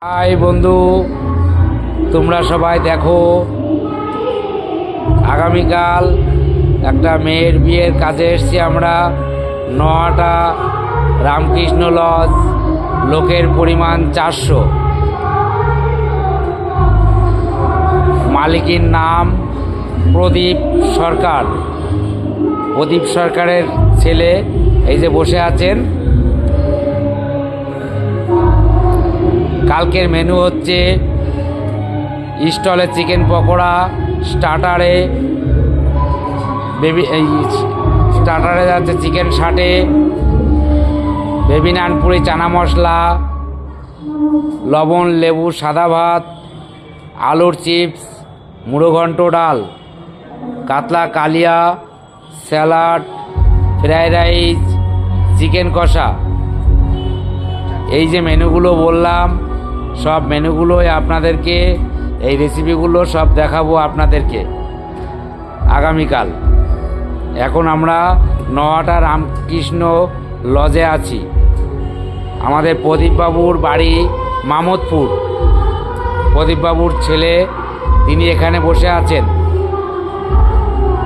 High বন্ধু, তোমরা সবাই দেখো, আগামীকাল একটা মেয়ের বিয়ের কাজে এসেছি আমরা। নয়াটা রামকৃষ্ণ লজ, লোকের পরিমাণ 400। মালিকের নাম প্রদীপ সরকার। প্রদীপ সরকারের ছেলে এই যে বসে আছেন। কালকের মেনু হচ্ছে স্টলে চিকেন পকোড়া, স্টার্টারে যাচ্ছে চিকেন ষাটে, বেবি নানপুরি চানা মশলা, লবণ লেবু সাদা ভাত, আলুর চিপস, মুড়ো ঘন্ট ডাল, কাতলা কালিয়া, স্যালাড, ফ্রাইড রাইস, চিকেন কষা। এই যে মেনুগুলো বললাম, সব মেনুগুলোই আপনাদেরকে, এই রেসিপিগুলো সব দেখাবো আপনাদেরকে আগামীকাল। এখন আমরা নয়াটা রামকৃষ্ণ লজে আছি। আমাদের প্রদীপবাবুর বাড়ি মামদপুর। প্রদীপবাবুর ছেলে তিনি এখানে বসে আছেন।